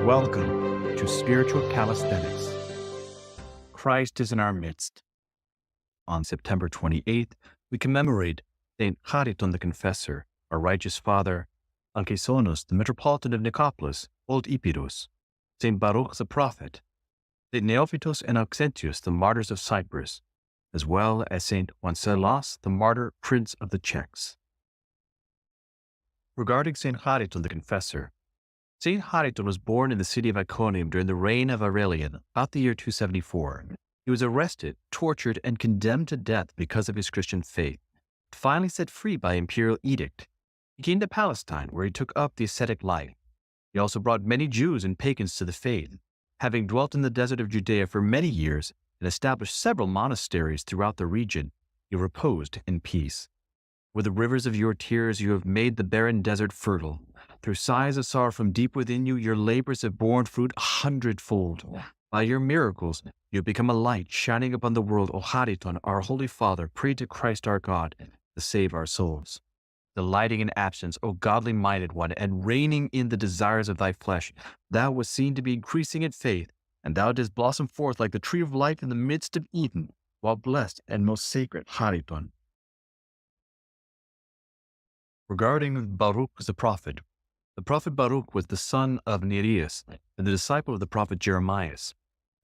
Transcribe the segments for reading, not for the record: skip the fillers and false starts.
Welcome to Spiritual Calisthenics. Christ is in our midst. On September 28th, we commemorate Saint Chariton the Confessor, our righteous father, Alkeisonus, the Metropolitan of Nicopolis, old Epirus, Saint Baruch the Prophet, Saint Neophytos and Auxentios, the Martyrs of Cyprus, as well as Saint Auxentios, the Martyr Prince of the Czechs. Regarding Saint Chariton the Confessor, Saint Chariton was born in the city of Iconium during the reign of Aurelian, about the year 274. He was arrested, tortured, and condemned to death because of his Christian faith, but finally set free by imperial edict. He came to Palestine, where he took up the ascetic life. He also brought many Jews and pagans to the faith. Having dwelt in the desert of Judea for many years and established several monasteries throughout the region, he reposed in peace. With the rivers of your tears you have made the barren desert fertile. Through sighs of sorrow from deep within you, your labors have borne fruit 100-fold. By your miracles, you have become a light shining upon the world. O Chariton, our Holy Father, pray to Christ our God to save our souls. Delighting in absence, O godly-minded one, and reigning in the desires of thy flesh, thou wast seen to be increasing in faith, and thou didst blossom forth like the tree of life in the midst of Eden, while blessed and most sacred Chariton. Regarding Baruch the Prophet Baruch was the son of Nereus and the disciple of the prophet Jeremiah.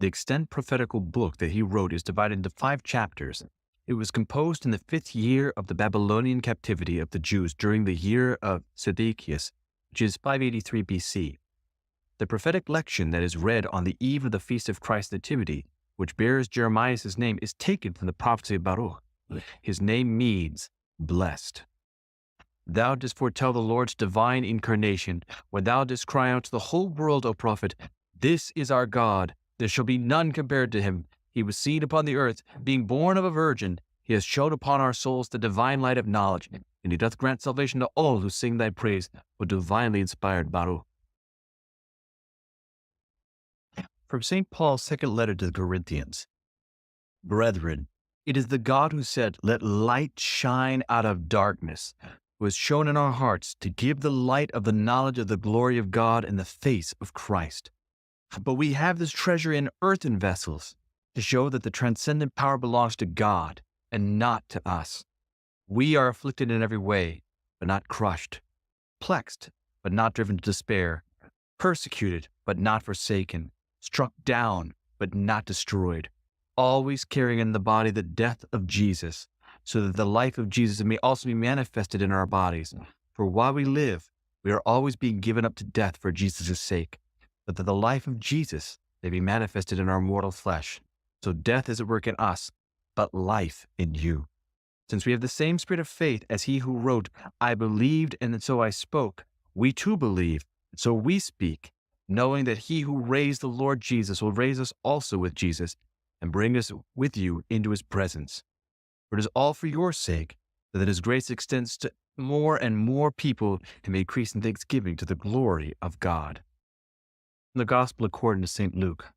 The extant prophetical book that he wrote is divided into 5 chapters. It was composed in the 5th year of the Babylonian captivity of the Jews during the year of Zedekias, which is 583 BC. The prophetic lection that is read on the eve of the feast of Christ's Nativity, which bears Jeremiah's name, is taken from the prophecy of Baruch. His name means blessed. Thou didst foretell the Lord's divine incarnation, when thou didst cry out to the whole world, O prophet, "This is our God, there shall be none compared to him. He was seen upon the earth, being born of a virgin. He has shone upon our souls the divine light of knowledge, and he doth grant salvation to all who sing thy praise, O divinely inspired Baruch." From St. Paul's second letter to the Corinthians. Brethren, it is the God who said, "Let light shine out of darkness," who has shown in our hearts to give the light of the knowledge of the glory of God in the face of Christ. But we have this treasure in earthen vessels, to show that the transcendent power belongs to God and not to us. We are afflicted in every way, but not crushed, perplexed, but not driven to despair, persecuted, but not forsaken, struck down, but not destroyed, always carrying in the body the death of Jesus, so that the life of Jesus may also be manifested in our bodies. For while we live, we are always being given up to death for Jesus' sake, but that the life of Jesus may be manifested in our mortal flesh. So death is at work in us, but life in you. Since we have the same spirit of faith as he who wrote, "I believed, and so I spoke," we too believe, and so we speak, knowing that he who raised the Lord Jesus will raise us also with Jesus and bring us with you into his presence. For it is all for your sake, so that his grace extends to more and more people and may increase in thanksgiving to the glory of God. In the Gospel according to St. Luke.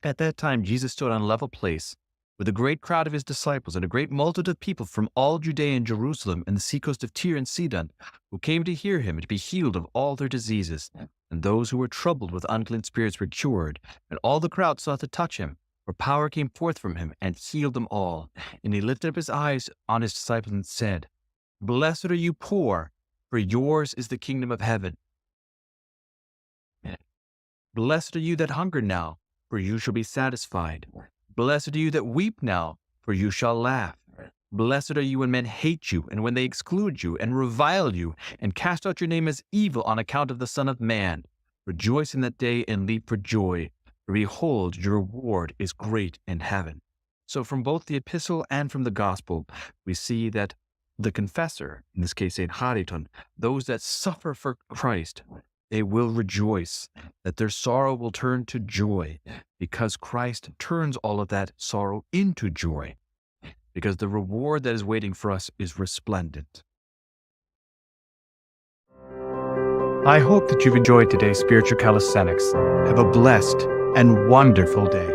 At that time Jesus stood on a level place with a great crowd of his disciples and a great multitude of people from all Judea and Jerusalem and the seacoast of Tyre and Sidon, who came to hear him and to be healed of all their diseases. And those who were troubled with unclean spirits were cured, and all the crowd sought to touch him. For power came forth from him and healed them all. And he lifted up his eyes on his disciples and said, "Blessed are you poor, for yours is the kingdom of heaven. Blessed are you that hunger now, for you shall be satisfied. Blessed are you that weep now, for you shall laugh. Blessed are you when men hate you, and when they exclude you, and revile you, and cast out your name as evil on account of the Son of Man. Rejoice in that day and leap for joy. For behold, your reward is great in heaven." So from both the epistle and from the gospel, we see that the confessor, in this case Saint Chariton, those that suffer for Christ, they will rejoice, that their sorrow will turn to joy, because Christ turns all of that sorrow into joy, because the reward that is waiting for us is resplendent. I hope that you've enjoyed today's Spiritual Calisthenics. Have a blessed and wonderful day.